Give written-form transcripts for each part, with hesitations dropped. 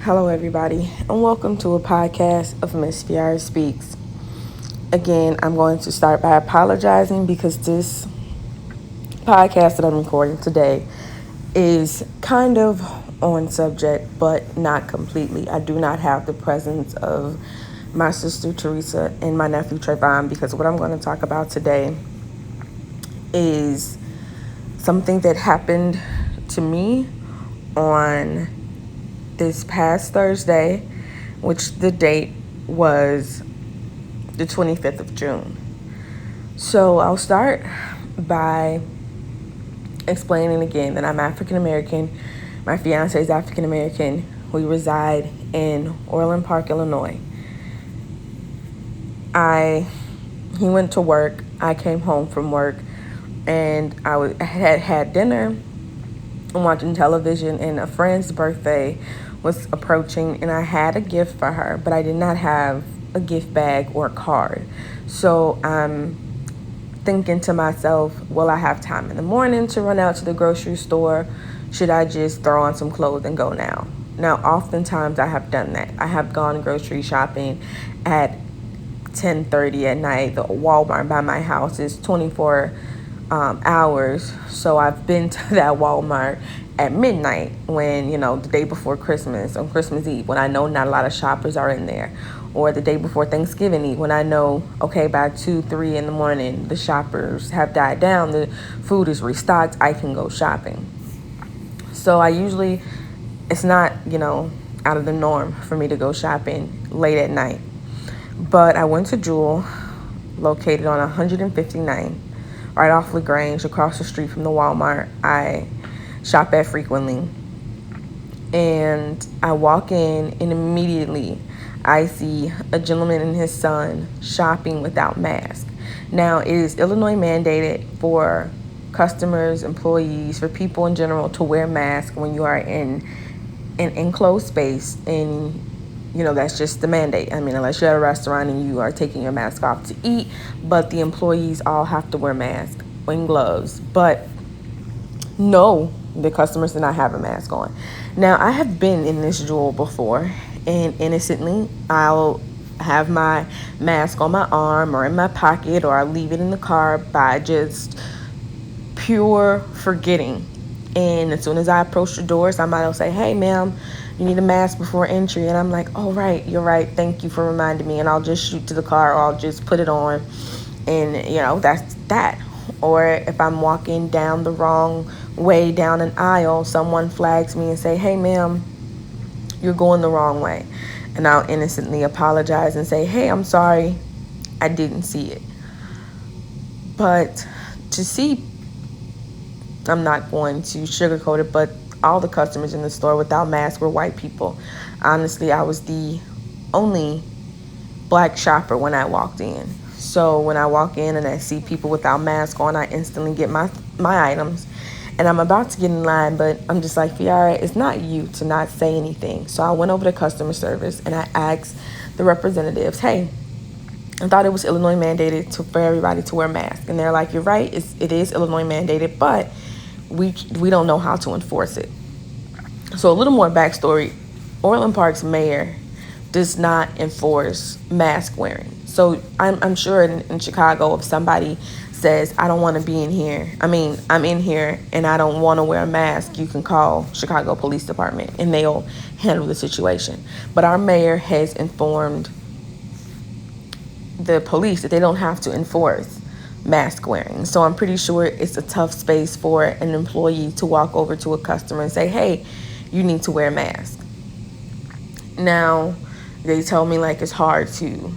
Hello, everybody, and welcome to a podcast of Miss Fiara Speaks. Again, I'm going to start by apologizing because this podcast that I'm recording today is kind of on subject, but not completely. I do not have the presence of my sister Teresa and my nephew Trayvon because what I'm going to talk about today is something that happened to me on this past Thursday, which the date was the 25th of June. So I'll start by explaining again that I'm African American. My fiance is African American. We reside in Orland Park, Illinois. He went to work. I came home from work, and I had dinner and watching television, and a friend's birthday was approaching, and I had a gift for her, but I did not have a gift bag or a card. So I'm thinking to myself, will I have time in the morning to run out to the grocery store? Should I just throw on some clothes and go now? Now, oftentimes I have done that. I have gone grocery shopping at 10:30 at night. The Walmart by my house is 24 hours. So I've been to that Walmart at midnight when, the day before Christmas, on Christmas Eve, when I know not a lot of shoppers are in there. Or the day before Thanksgiving Eve, when I know, okay, by 2, 3 in the morning, the shoppers have died down, the food is restocked, I can go shopping. So it's not, out of the norm for me to go shopping late at night. But I went to Jewel, located on 159, right off LaGrange, across the street from the Walmart I shop at frequently. And I walk in, and immediately I see a gentleman and his son shopping without mask. Now, it is Illinois mandated for customers, employees, for people in general to wear masks when you are in an enclosed space, and that's just the mandate. I mean, unless you're at a restaurant and you are taking your mask off to eat, but the employees all have to wear masks and gloves. But no, the customers did not have a mask on. Now, I have been in this Jewel before, and innocently, I'll have my mask on my arm or in my pocket, or I'll leave it in the car by just pure forgetting. And as soon as I approach the door, somebody will say, "Hey, ma'am, you need a mask before entry." And I'm like, "Oh, right, you're right. Thank you for reminding me." And I'll just shoot to the car, or I'll just put it on. And, that's that. Or if I'm walking down the wrong way down an aisle, someone flags me and say, "Hey, ma'am, you're going the wrong way." And I'll innocently apologize and say, "Hey, I'm sorry. I didn't see it." But I'm not going to sugarcoat it, but all the customers in the store without masks were white people. Honestly, I was the only black shopper when I walked in. So when I walk in and I see people without masks on, I instantly get my items. And I'm about to get in line, but I'm just like, Fiara, it's not you to not say anything. So I went over to customer service and I asked the representatives, "Hey, I thought it was Illinois mandated for everybody to wear masks." And they're like, "You're right, it is Illinois mandated, but we don't know how to enforce it." So a little more backstory. Orland Park's mayor does not enforce mask wearing. So I'm sure in Chicago, if somebody says, "I don't want to be in here," I'm in here and I don't want to wear a mask, you can call Chicago Police Department and they'll handle the situation. But our mayor has informed the police that they don't have to enforce mask wearing. So I'm pretty sure it's a tough space for an employee to walk over to a customer and say, "Hey, you need to wear a mask." Now, they told me it's hard to,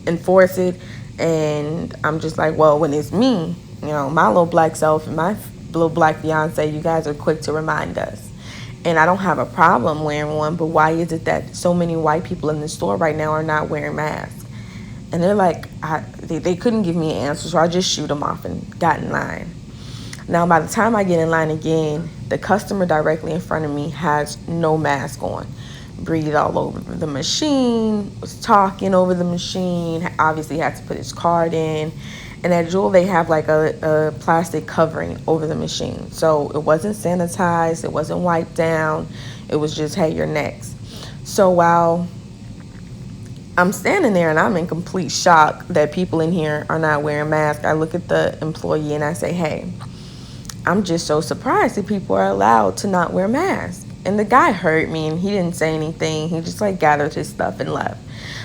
enforce it. And I'm just like, well, when it's me, my little black self and my little black fiance, you guys are quick to remind us. And I don't have a problem wearing one, but why is it that so many white people in the store right now are not wearing masks? And they're like, they couldn't give me an answer, so I just shoot them off and got in line. Now, by the time I get in line again, the customer directly in front of me has no mask on. Breathed all over the machine, was talking over the machine, obviously had to put his card in. And at Jewel, they have like a plastic covering over the machine. So it wasn't sanitized, it wasn't wiped down. It was just, hey, you're next. So while I'm standing there and I'm in complete shock that people in here are not wearing masks, I look at the employee and I say, hey, I'm just so surprised that people are allowed to not wear masks. And the guy heard me and he didn't say anything. He just like gathered his stuff and left.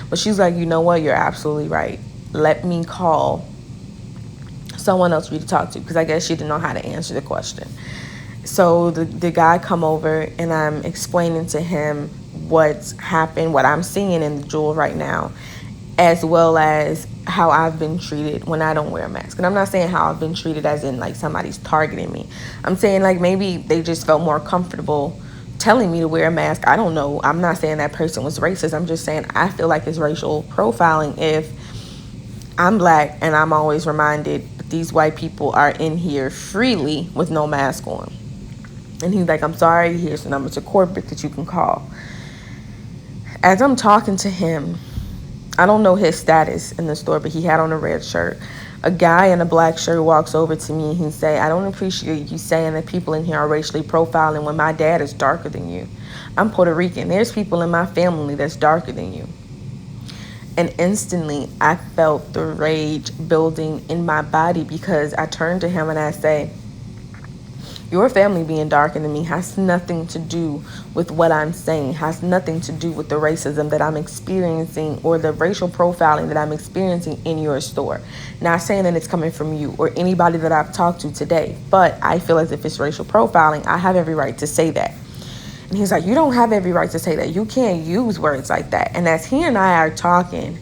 But she's like, you know what? You're absolutely right. Let me call someone else for you to talk to, because I guess she didn't know how to answer the question. So the guy come over and I'm explaining to him what's happened, what I'm seeing in the Jewel right now, as well as how I've been treated when I don't wear a mask. And I'm not saying how I've been treated as in like somebody's targeting me. I'm saying like maybe they just felt more comfortable telling me to wear a mask. I don't know. I'm not saying that person was racist. I'm just saying I feel like it's racial profiling if I'm black and I'm always reminded that these white people are in here freely with no mask on. And he's like, I'm sorry, here's the number to corporate that you can call. As I'm talking to him, I don't know his status in the store, but he had on a red shirt. A guy in a black shirt walks over to me and he say, I don't appreciate you saying that people in here are racially profiling when my dad is darker than you. I'm Puerto Rican. There's people in my family that's darker than you. And instantly, I felt the rage building in my body, because I turned to him and I say, your family being darker than me has nothing to do with what I'm saying, has nothing to do with the racism that I'm experiencing or the racial profiling that I'm experiencing in your store. Not saying that it's coming from you or anybody that I've talked to today, but I feel as if it's racial profiling. I have every right to say that. And he's like, you don't have every right to say that. You can't use words like that. And as he and I are talking,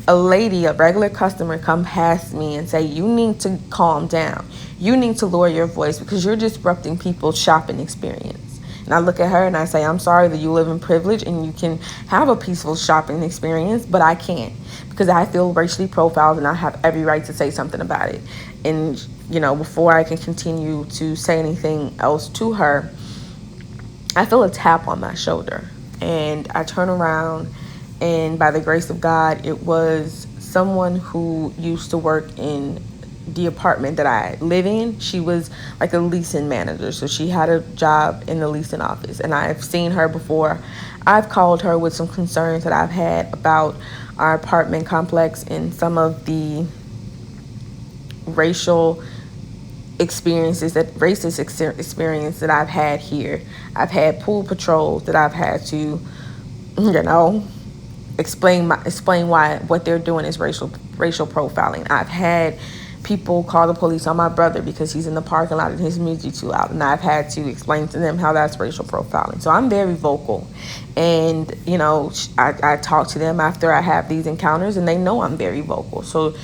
a lady, a regular customer, come past me and say, you need to calm down. You need to lower your voice because you're disrupting people's shopping experience. And I look at her and I say, I'm sorry that you live in privilege and you can have a peaceful shopping experience, but I can't, because I feel racially profiled and I have every right to say something about it. And, you know, before I can continue to say anything else to her, I feel a tap on my shoulder. And I turn around, and by the grace of God, it was someone who used to work in the apartment that I live in. She was like a leasing manager, so she had a job in the leasing office, and I've seen her before. I've called her with some concerns that I've had about our apartment complex and some of the racial experiences, that racist experience that I've had here. I've had pool patrols that I've had to, you know, explain why what they're doing is racial profiling. I've had people call the police on my brother because he's in the parking lot and his music too loud, and I've had to explain to them how that's racial profiling. So I'm very vocal, and you know, I talk to them after I have these encounters, and they know I'm very vocal. So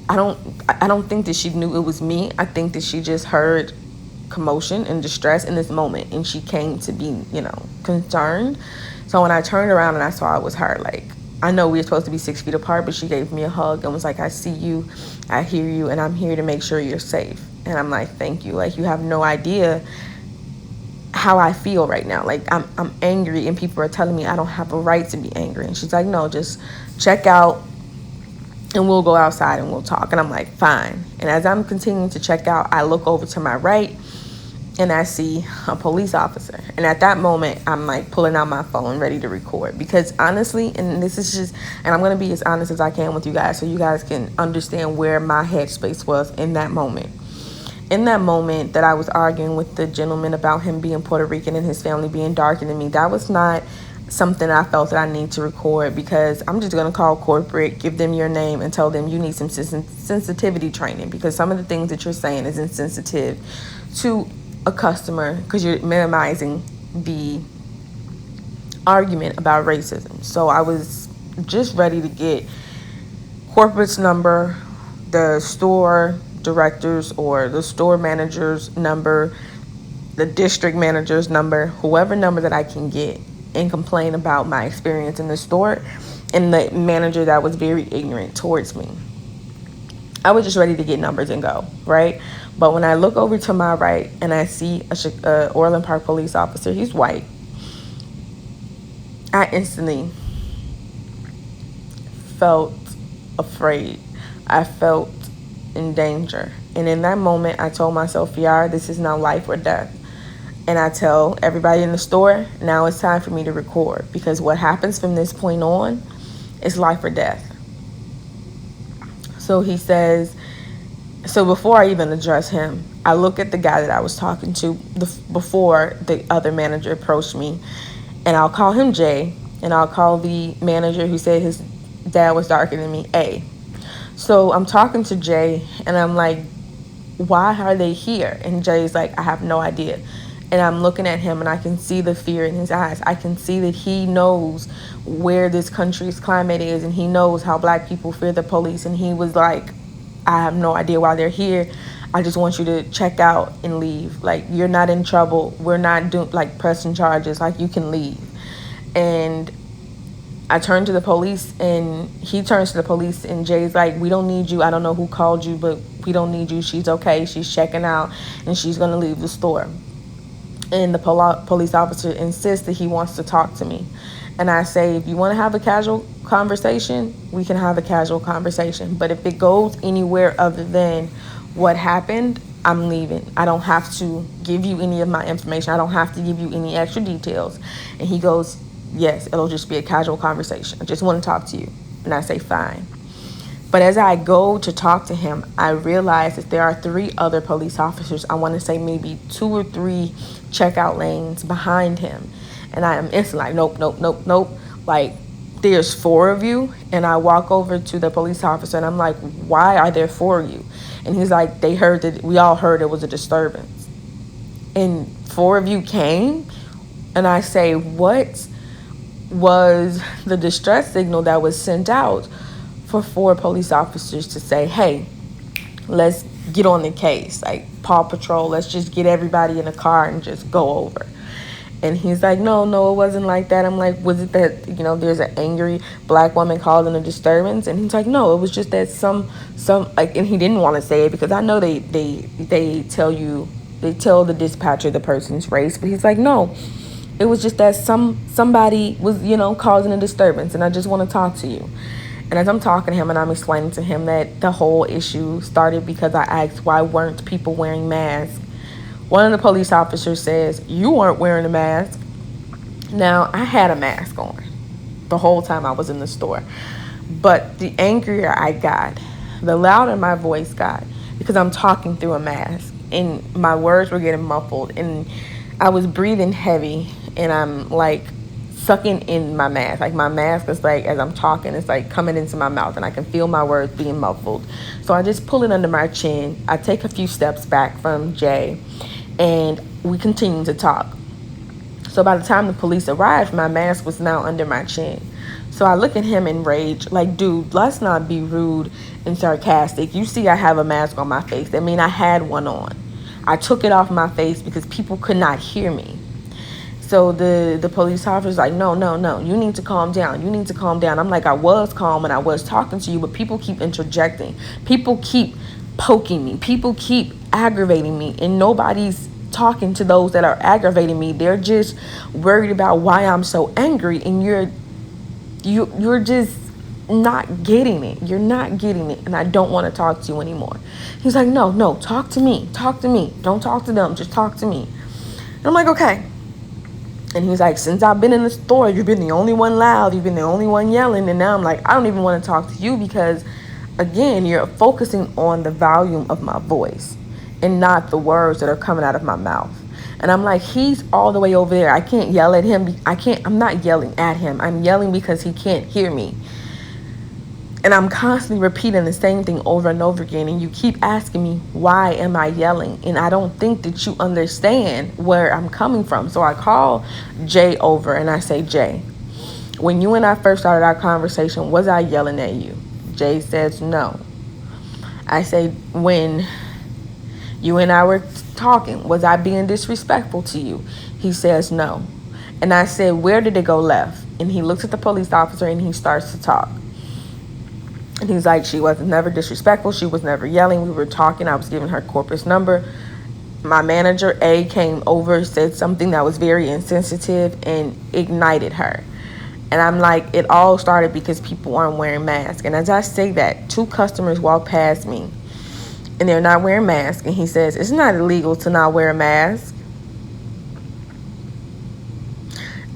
I don't think that she knew it was me. I think that she just heard commotion and distress in this moment, and she came to be, you know, concerned. So when I turned around and I saw it was her, like, I know we were supposed to be 6 feet apart, but she gave me a hug and was like, I see you, I hear you, and I'm here to make sure you're safe. And I'm like, thank you. Like, you have no idea how I feel right now. Like, I'm angry, and people are telling me I don't have a right to be angry. And she's like, no, just check out, and we'll go outside and we'll talk. And I'm like, fine. And as I'm continuing to check out, I look over to my right, and I see a police officer. And at that moment, I'm like pulling out my phone ready to record, because honestly, and this is just, and I'm going to be as honest as I can with you guys so you guys can understand where my headspace was in that moment. In that moment that I was arguing with the gentleman about him being Puerto Rican and his family being darker than me, that was not something I felt that I need to record, because I'm just going to call corporate, give them your name, and tell them you need some sensitivity training, because some of the things that you're saying is insensitive to a customer, because you're minimizing the argument about racism. So I was just ready to get corporate's number, the store director's or the store manager's number, the district manager's number, whoever number that I can get, and complain about my experience in the store and the manager that was very ignorant towards me. I was just ready to get numbers and go, right? But when I look over to my right and I see a Orland Park police officer, he's white, I instantly felt afraid. I felt in danger. And in that moment, I told myself, Yara, this is now life or death. And I tell everybody in the store, now it's time for me to record, because what happens from this point on is life or death. So he says, so before I even address him, I look at the guy that I was talking to before the other manager approached me, and I'll call him Jay, and I'll call the manager who said his dad was darker than me A. So I'm talking to Jay, and I'm like, why are they here? And Jay's like, I have no idea. And I'm looking at him, and I can see the fear in his eyes. I can see that he knows where this country's climate is, and he knows how black people fear the police. And he was like, I have no idea why they're here. I just want you to check out and leave. Like, you're not in trouble. We're not pressing charges. Like, you can leave. And I turn to the police, and he turns to the police, and Jay's like, we don't need you. I don't know who called you, but we don't need you. She's okay. She's checking out, and she's going to leave the store. And the police officer insists that he wants to talk to me. And I say, if you want to have a casual conversation, we can have a casual conversation. But if it goes anywhere other than what happened, I'm leaving. I don't have to give you any of my information. I don't have to give you any extra details. And he goes, yes, it'll just be a casual conversation. I just want to talk to you. And I say, fine. But as I go to talk to him, I realize that there are 3 other police officers. I want to say maybe 2 or 3 checkout lanes behind him. And I am instantly like, nope, nope, nope, nope. Like, there's 4 of you. And I walk over to the police officer, and I'm like, why are there 4 of you? And he's like, we all heard it was a disturbance. And 4 of you came? And I say, what was the distress signal that was sent out for 4 police officers to say, hey, let's get on the case, like Paw Patrol, let's just get everybody in a car and just go over? And he's like, no, it wasn't like that. I'm like, was it that, there's an angry black woman causing a disturbance? And he's like, no, it was just that some like, and he didn't want to say it because I know they tell the dispatcher the person's race, but he's like, no, it was just that somebody was, causing a disturbance, and I just want to talk to you. And as I'm talking to him and I'm explaining to him that the whole issue started because I asked, why weren't people wearing masks? One of the police officers says, you weren't wearing a mask. Now, I had a mask on the whole time I was in the store. But the angrier I got, the louder my voice got, because I'm talking through a mask and my words were getting muffled and I was breathing heavy, and I'm like sucking in my mask. Like, my mask is like, as I'm talking, it's like coming into my mouth, and I can feel my words being muffled. So I just pull it under my chin. I take a few steps back from Jay, and we continue to talk. So by the time the police arrived, my mask was now under my chin. So I look at him in rage, like, dude, let's not be rude and sarcastic. You see I have a mask on my face. That means I had one on. I took it off my face because people could not hear me. So the police officer's like, no, you need to calm down. I'm like, I was calm and I was talking to you, but people keep interjecting. People keep poking me. People keep aggravating me, and nobody's talking to those that are aggravating me. They're just worried about why I'm so angry, and you're just not getting it. You're not getting it, and I don't want to talk to you anymore. He's like, no, talk to me. Don't talk to them. Just talk to me. And I'm like, okay. And he's like, since I've been in the store, you've been the only one loud. You've been the only one yelling. And now I'm like, I don't even want to talk to you because, again, you're focusing on the volume of my voice and not the words that are coming out of my mouth. And I'm like, he's all the way over there. I can't yell at him. I'm not yelling at him. I'm yelling because he can't hear me. And I'm constantly repeating the same thing over and over again. And you keep asking me, why am I yelling? And I don't think that you understand where I'm coming from. So I call Jay over and I say, Jay, when you and I first started our conversation, was I yelling at you? Jay says, no. I say, when you and I were talking, was I being disrespectful to you? He says, no. And I said, where did it go left? And he looks at the police officer and he starts to talk. And he's like, she was never disrespectful. She was never yelling. We were talking. I was giving her corpus number. My manager, A, came over, said something that was very insensitive and ignited her. And I'm like, it all started because people aren't wearing masks. And as I say that, 2 customers walk past me. and they're not wearing masks. And he says, it's not illegal to not wear a mask.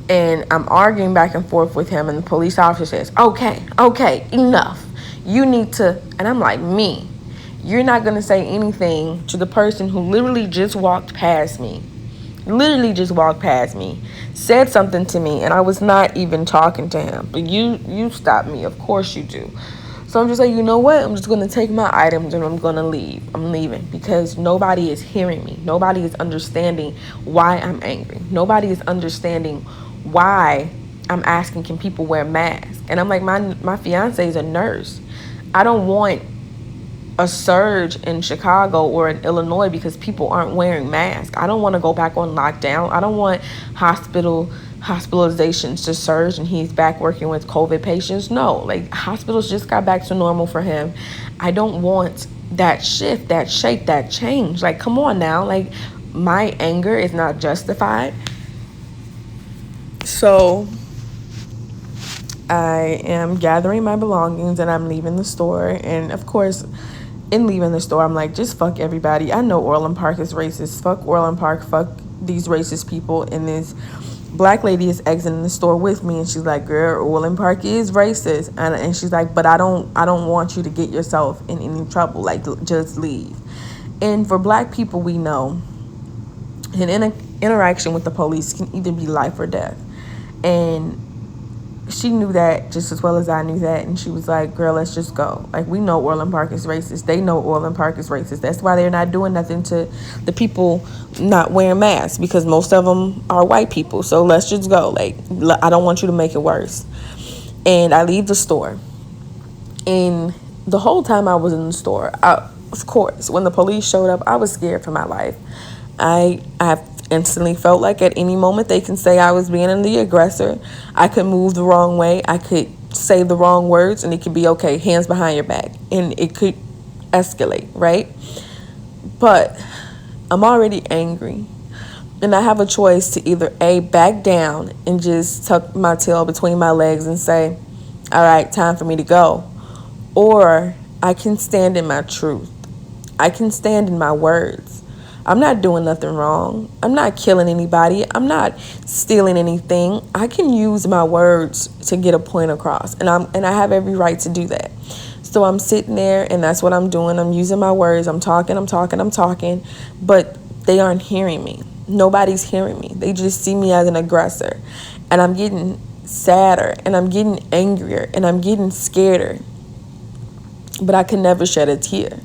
And I'm arguing back and forth with him, and the police officer says, okay, enough. You need to, and I'm like, me, you're not going to say anything to the person who literally just walked past me, said something to me, and I was not even talking to him. But you stopped me. Of course you do. So I'm just like, you know what? I'm just going to take my items and I'm going to leave. I'm leaving because nobody is hearing me. Nobody is understanding why I'm angry. Nobody is understanding why I'm asking, can people wear masks? And I'm like, my fiance is a nurse. I don't want a surge in Chicago or in Illinois because people aren't wearing masks. I don't want to go back on lockdown. I don't want hospitalizations to surge and he's back working with COVID patients. No, like hospitals just got back to normal for him. I don't want that shift, that shake, that change. Like, come on now. Like, my anger is not justified. So I am gathering my belongings and I'm leaving the store. And of course, in leaving the store, I'm like, just fuck everybody. I know Orland Park is racist. Fuck Orland Park. Fuck these racist people. And this black lady is exiting the store with me, and she's like, girl, Orland Park is racist. And she's like, but I don't want you to get yourself in any trouble. Like, just leave. And for black people, we know an interaction with the police can either be life or death. And she knew that just as well as I knew that. And she was like, girl, let's just go. Like, we know Orland Park is racist. They know Orland Park is racist. That's why they're not doing nothing to the people not wearing masks, because most of them are white people. So let's just go. Like, I don't want you to make it worse. And I leave the store. And the whole time I was in the store, of course, when the police showed up, I was scared for my life. I instantly felt like at any moment they can say I was being the aggressor. I could move the wrong way. I could say the wrong words, and it could be, okay, hands behind your back. And it could escalate, right? But I'm already angry. And I have a choice to either A, back down and just tuck my tail between my legs and say, all right, time for me to go. Or I can stand in my truth. I can stand in my words. I'm not doing nothing wrong. I'm not killing anybody. I'm not stealing anything. I can use my words to get a point across, and I have every right to do that. So I'm sitting there, and that's what I'm doing. I'm using my words. I'm talking, but they aren't hearing me. Nobody's hearing me. They just see me as an aggressor, and I'm getting sadder, and I'm getting angrier, and I'm getting scareder. But I could never shed a tear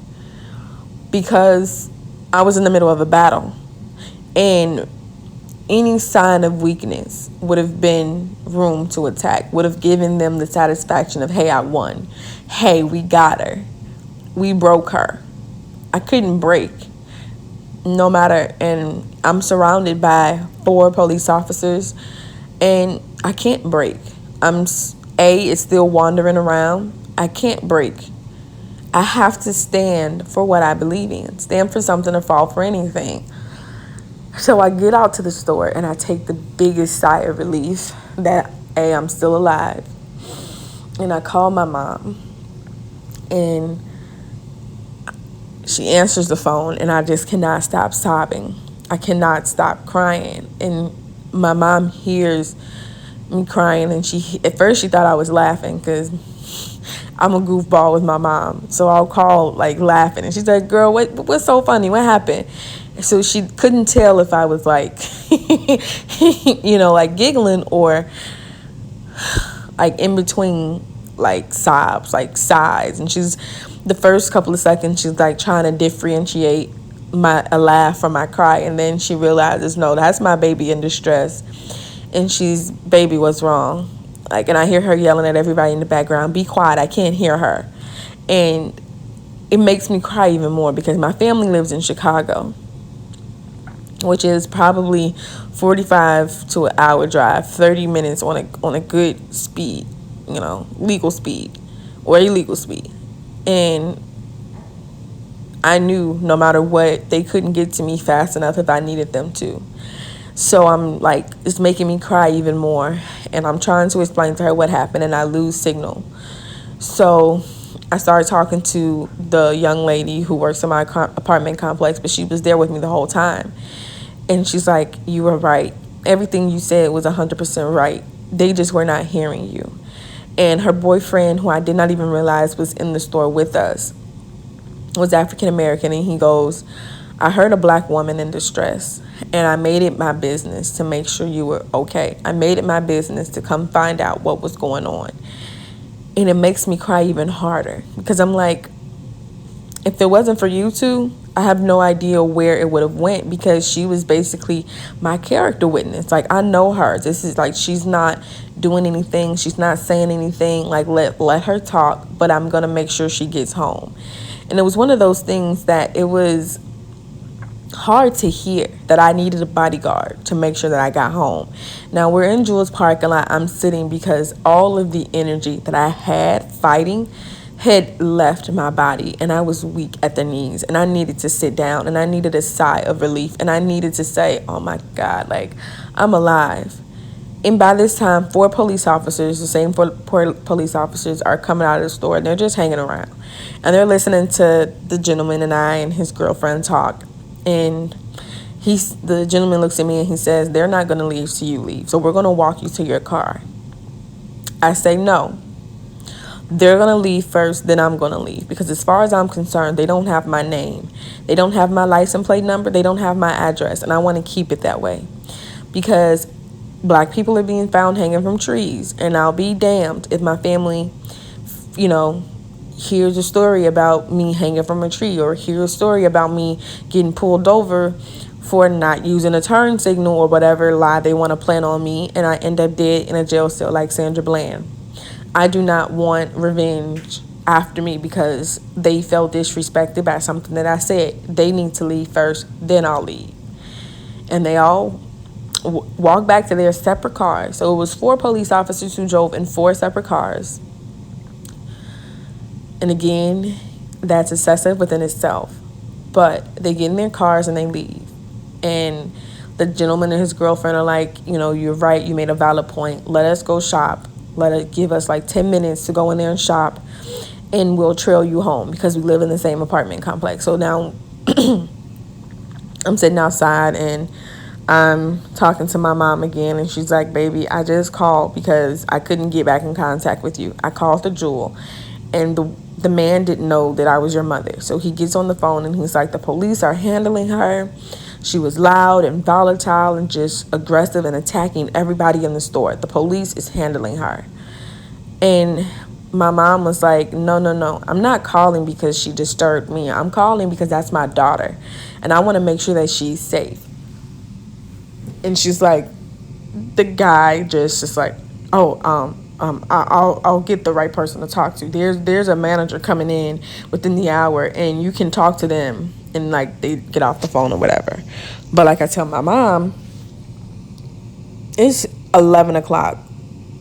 because I was in the middle of a battle, and any sign of weakness would have been room to attack, would have given them the satisfaction of, hey, I won. Hey, we got her. We broke her. I couldn't break, no matter, and I'm surrounded by 4 police officers, and I can't break. It's still wandering around. I can't break. I have to stand for what I believe in, stand for something or fall for anything. So I get out to the store and I take the biggest sigh of relief that I'm still alive. And I call my mom, and she answers the phone, and I just cannot stop sobbing. I cannot stop crying. And my mom hears me crying, and at first she thought I was laughing because I'm a goofball with my mom. So I'll call like laughing, and she's like, girl, what's so funny? What happened? So she couldn't tell if I was like, like giggling or like in between like sobs, like sighs. And the first couple of seconds, she's like trying to differentiate a laugh from my cry. And then she realizes, no, that's my baby in distress. And baby, what's wrong? Like, and I hear her yelling at everybody in the background, be quiet, I can't hear her. And it makes me cry even more because my family lives in Chicago, which is probably 45 to an hour drive, 30 minutes on a good speed, legal speed or illegal speed. And I knew no matter what, they couldn't get to me fast enough if I needed them to. So I'm like, it's making me cry even more. And I'm trying to explain to her what happened, and I lose signal. So I started talking to the young lady who works in my apartment complex, but she was there with me the whole time. And she's like, you were right. Everything you said was 100% right. They just were not hearing you. And her boyfriend, who I did not even realize was in the store with us, was African American. And he goes, I heard a black woman in distress, and I made it my business to make sure you were okay. I made it my business to come find out what was going on. And it makes me cry even harder, because I'm like, if it wasn't for you two, I have no idea where it would have went, because she was basically my character witness. Like, I know her. This is like, she's not doing anything. She's not saying anything. Like, let her talk, but I'm going to make sure she gets home. And it was one of those things that it was hard to hear, that I needed a bodyguard to make sure that I got home. Now, we're in Jules parking lot. I'm sitting because all of the energy that I had fighting had left my body, and I was weak at the knees, and I needed to sit down, and I needed a sigh of relief, and I needed to say, oh my God, like, I'm alive. And by this time, 4 police officers, the same 4 police officers, are coming out of the store, and they're just hanging around, and they're listening to the gentleman and I and his girlfriend talk. And the gentleman looks at me and he says, they're not going to leave till you leave, so we're going to walk you to your car. I say, no, they're going to leave first, then I'm going to leave, because as far as I'm concerned, they don't have my name, they don't have my license plate number, they don't have my address, and I want to keep it that way, because black people are being found hanging from trees, and I'll be damned if my family, here's a story about me hanging from a tree, or here's a story about me getting pulled over for not using a turn signal or whatever lie they want to plant on me, and I end up dead in a jail cell like Sandra Bland. I do not want revenge after me because they felt disrespected by something that I said. They need to leave first, then I'll leave. And they all walked back to their separate cars. So it was 4 police officers who drove in 4 separate cars. And again, that's excessive within itself. But they get in their cars and they leave. And the gentleman and his girlfriend are like, you're right, you made a valid point. Let us go shop. Give us like 10 minutes to go in there and shop, and we'll trail you home, because we live in the same apartment complex. So now I'm sitting outside and I'm talking to my mom again, and she's like, baby, I just called because I couldn't get back in contact with you. I called the Jewel, and the man didn't know that I was your mother. So he gets on the phone and he's like, the police are handling her. She was loud and volatile and just aggressive and attacking everybody in the store. The police is handling her. And my mom was like, no. I'm not calling because she disturbed me. I'm calling because that's my daughter, and I want to make sure that she's safe. And she's like, the guy just like, I'll get the right person to talk to. There's a manager coming in within the hour, and you can talk to them, and like they get off the phone or whatever. But like I tell my mom, it's 11 o'clock.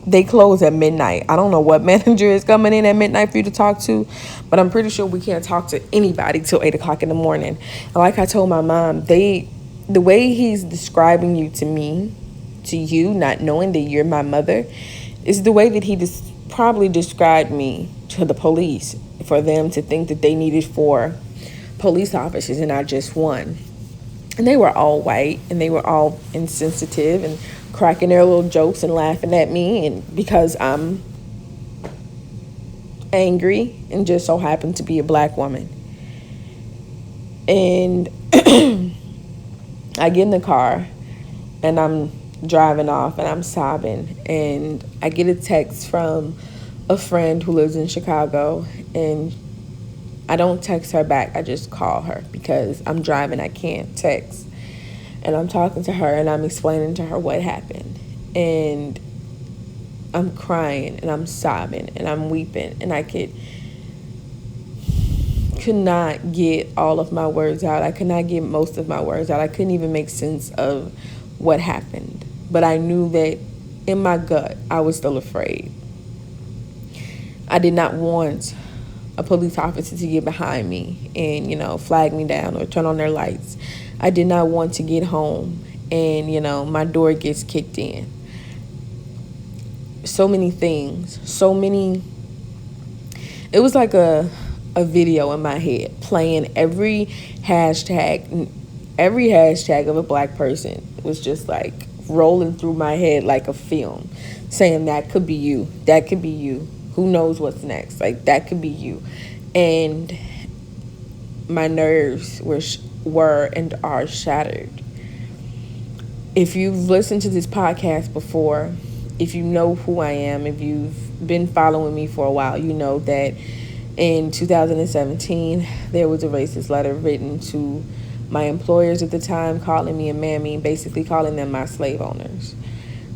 They close at midnight. I don't know what manager is coming in at midnight for you to talk to, but I'm pretty sure we can't talk to anybody till 8 o'clock in the morning. And like I told my mom, the way he's describing you to me, to you, not knowing that you're my mother, is the way that he probably described me to the police, for them to think that they needed 4 police officers and not just 1. And they were all white, and they were all insensitive and cracking their little jokes and laughing at me, and because I'm angry and just so happen to be a black woman. And I get in the car and I'm driving off and I'm sobbing, and I get a text from a friend who lives in Chicago, and I don't text her back. I just call her because I'm driving. I can't text. And I'm talking to her and I'm explaining to her what happened. And I'm crying and I'm sobbing and I'm weeping, and I could not get all of my words out. I could not get most of my words out. I couldn't even make sense of what happened. But I knew that in my gut, I was still afraid. I did not want a police officer to get behind me and, flag me down or turn on their lights. I did not want to get home and, my door gets kicked in. So many things, so many. It was like a video in my head playing every hashtag of a black person was just like rolling through my head like a film, saying that could be you, that could be you, who knows what's next, like that could be you. And my nerves were and are shattered. If you've listened to this podcast before, if you know who I am, if you've been following me for a while, you know that in 2017 there was a racist letter written to my employers at the time, calling me a mammy, basically calling them my slave owners.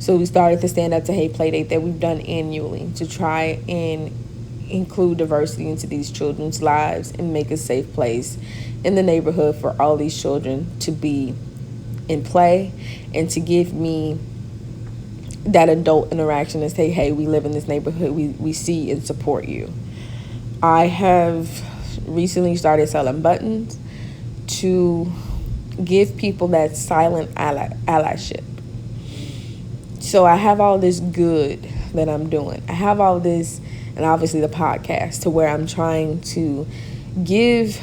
So we started the Stand Up to Hate Playdate that we've done annually to try and include diversity into these children's lives and make a safe place in the neighborhood for all these children to be in play, and to give me that adult interaction and say, hey, we live in this neighborhood, we see and support you. I have recently started selling buttons to give people that silent allyship. So I have all this good that I'm doing. I have all this, and obviously the podcast, to where I'm trying to give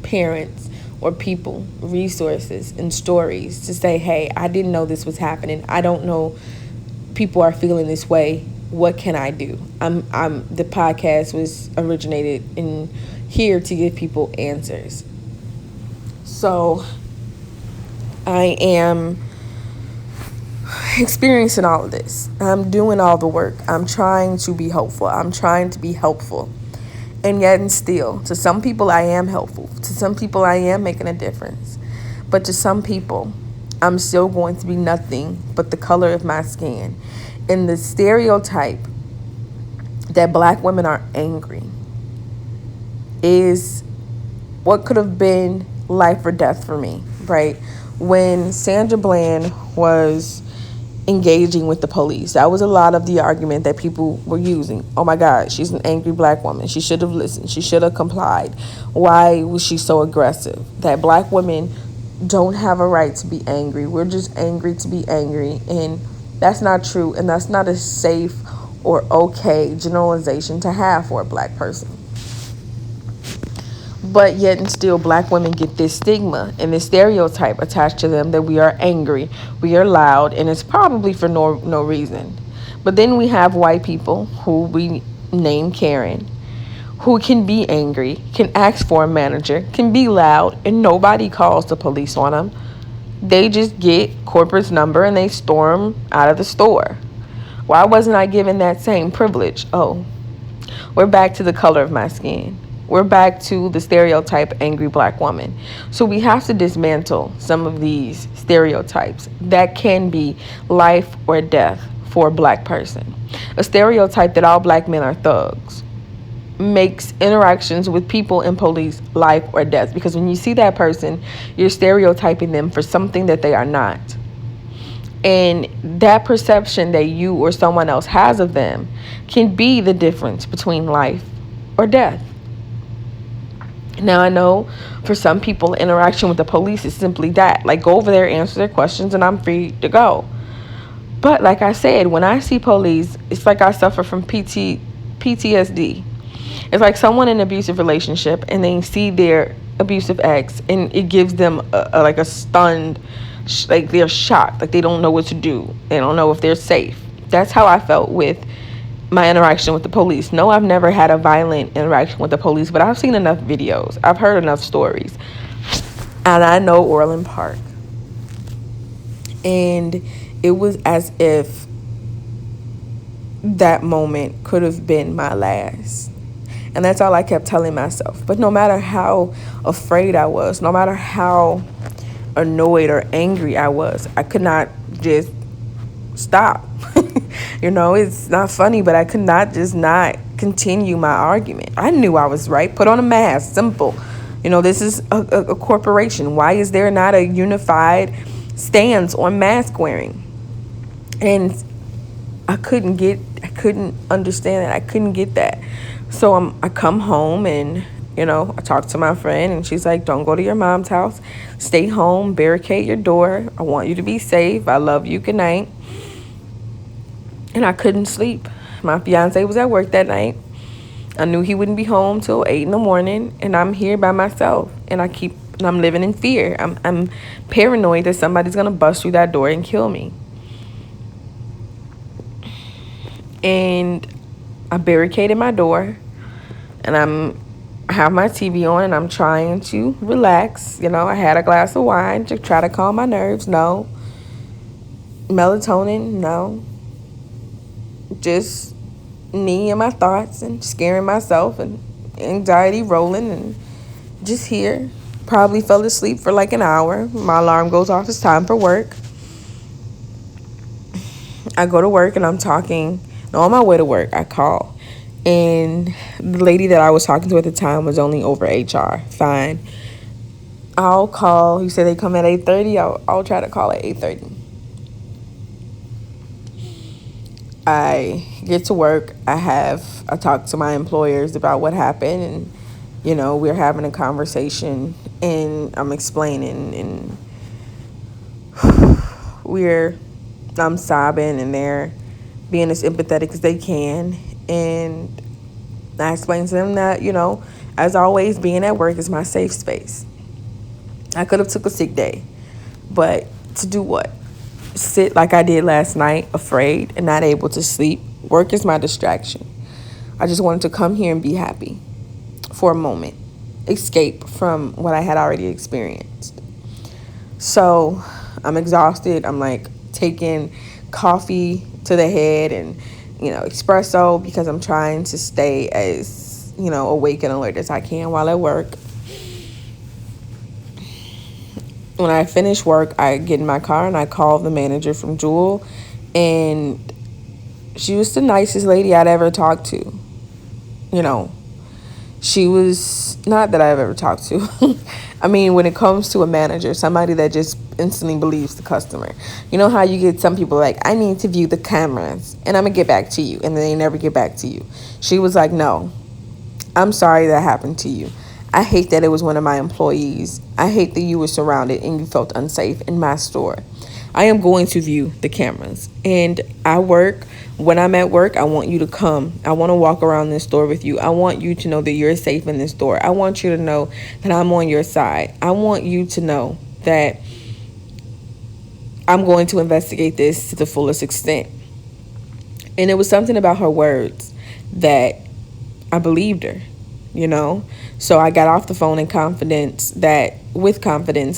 parents or people resources and stories to say, hey, I didn't know this was happening. I don't know people are feeling this way. What can I do? The podcast was originated in here to give people answers. So I am experiencing all of this. I'm doing all the work. I'm trying to be hopeful. I'm trying to be helpful. And yet and still, to some people I am helpful. To some people I am making a difference. But to some people, I'm still going to be nothing but the color of my skin. And the stereotype that black women are angry is what could have been life or death for me, right? When Sandra Bland was engaging with the police, that was a lot of the argument that people were using. Oh my God, she's an angry black woman. She should have listened. She should have complied. Why was she so aggressive? That black women don't have a right to be angry. We're just angry to be angry. And that's not true. And that's not a safe or okay generalization to have for a black person. But yet and still, black women get this stigma and this stereotype attached to them that we are angry, we are loud, and it's probably for no reason. But then we have white people who we name Karen, who can be angry, can ask for a manager, can be loud, and nobody calls the police on them. They just get corporate's number and they storm out of the store. Why wasn't I given that same privilege? Oh, we're back to the color of my skin. We're back to the stereotype angry black woman. So we have to dismantle some of these stereotypes that can be life or death for a black person. A stereotype that all black men are thugs makes interactions with people and police life or death, because when you see that person, you're stereotyping them for something that they are not. And that perception that you or someone else has of them can be the difference between life or death. Now, I know for some people, interaction with the police is simply that. Like, go over there, answer their questions, and I'm free to go. But like I said, when I see police, it's like I suffer from PTSD. It's like someone in an abusive relationship, and they see their abusive ex, and it gives them like a stunned, like they're shocked, like they don't know what to do. They don't know if they're safe. That's how I felt with my interaction with the police. No, I've never had a violent interaction with the police, but I've seen enough videos. I've heard enough stories. And I know Orland Park. And it was as if that moment could have been my last. And that's all I kept telling myself. But no matter how afraid I was, no matter how annoyed or angry I was, I could not just stop. It's not funny, but I could not just not continue my argument. I knew I was right. Put on a mask. Simple. This is a corporation. Why is there not a unified stance on mask wearing? And I couldn't understand it. I couldn't get that. So I come home and, I talk to my friend, and she's like, don't go to your mom's house. Stay home. Barricade your door. I want you to be safe. I love you. Good night. And I couldn't sleep. My fiance was at work that night. I knew he wouldn't be home till 8 in the morning, and I'm here by myself, and I'm living in fear. I'm paranoid that somebody's gonna bust through that door and kill me. And I barricaded my door, and I have my TV on, and I'm trying to relax. I had a glass of wine to try to calm my nerves. No. Melatonin, no. Just me and my thoughts and scaring myself and anxiety rolling and just here. Probably fell asleep for like an hour. My alarm goes off. It's time for work. I go to work and I'm talking. On my way to work, I call. And the lady that I was talking to at the time was only over HR. Fine. I'll call. You say they come at 8:30. I'll try to call at 8:30. I get to work. I talk to my employers about what happened, and we're having a conversation, and I'm explaining, and I'm sobbing, and they're being as empathetic as they can, and I explained to them that as always, being at work is my safe space. I could have took a sick day, but to do what? Sit like I did last night, afraid and not able to sleep. Work is my distraction. I just wanted to come here and be happy for a moment, escape from what I had already experienced. So I'm exhausted. I'm like taking coffee to the head and espresso, because I'm trying to stay as awake and alert as I can while at work. When I finish work, I get in my car and I call the manager from Jewel, and she was the nicest lady I'd ever talked to. She was not that I've ever talked to. I mean, when it comes to a manager, somebody that just instantly believes the customer. You know how you get some people like, I need to view the cameras and I'm going to get back to you, and then they never get back to you. She was like, no, I'm sorry that happened to you. I hate that it was one of my employees. I hate that you were surrounded and you felt unsafe in my store. I am going to view the cameras. And when I'm at work, I want you to come. I want to walk around this store with you. I want you to know that you're safe in this store. I want you to know that I'm on your side. I want you to know that I'm going to investigate this to the fullest extent. And it was something about her words that I believed her. So I got off the phone with confidence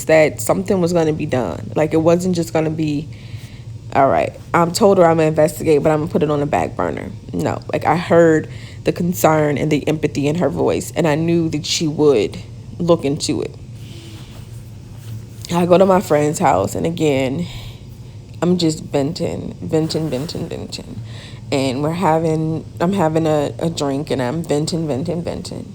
that something was going to be done. Like, it wasn't just going to be, all right, I'm told her I'm going to investigate, but I'm going to put it on the back burner. No, like, I heard the concern and the empathy in her voice, and I knew that she would look into it. I go to my friend's house, and again, I'm just venting. And I'm having a drink, and I'm venting.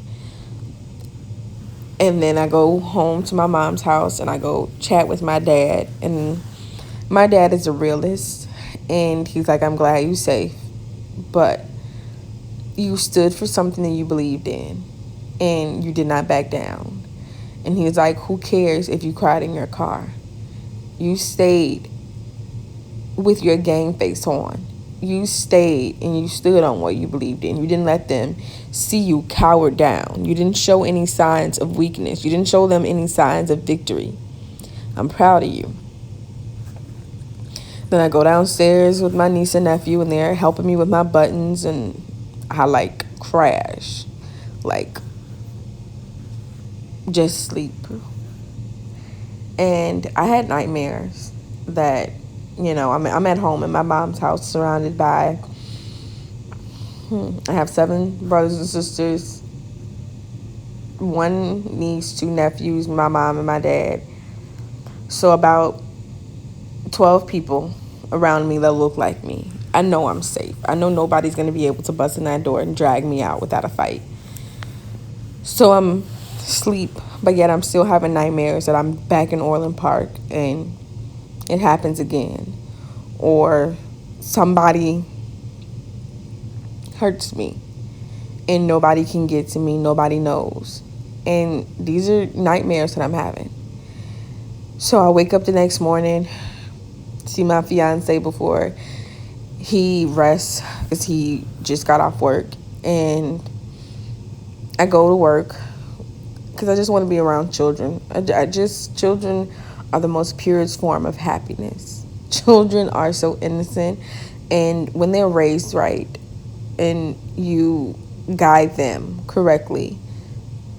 And then I go home to my mom's house, and I go chat with my dad. And my dad is a realist, and he's like, I'm glad you're safe, but you stood for something that you believed in, and you did not back down. And he's like, who cares if you cried in your car? You stayed with your gang face on. You stayed and you stood on what you believed in. You didn't let them see you cower down. You didn't show any signs of weakness. You didn't show them any signs of victory. I'm proud of you. Then I go downstairs with my niece and nephew, and they're helping me with my buttons, and I crash. Just sleep. And I had nightmares that I'm at home in my mom's house, surrounded by, I have 7 brothers and sisters, 1 niece, 2 nephews, my mom and my dad. So about 12 people around me that look like me. I know I'm safe. I know nobody's going to be able to bust in that door and drag me out without a fight. So I'm asleep, but yet I'm still having nightmares that I'm back in Orland Park and it happens again, or somebody hurts me and nobody can get to me, nobody knows. And these are nightmares that I'm having. So I wake up the next morning, see my fiance before he rests because he just got off work, and I go to work because I just want to be around children. Children are the most purest form of happiness. Children are so innocent, and when they're raised right and you guide them correctly,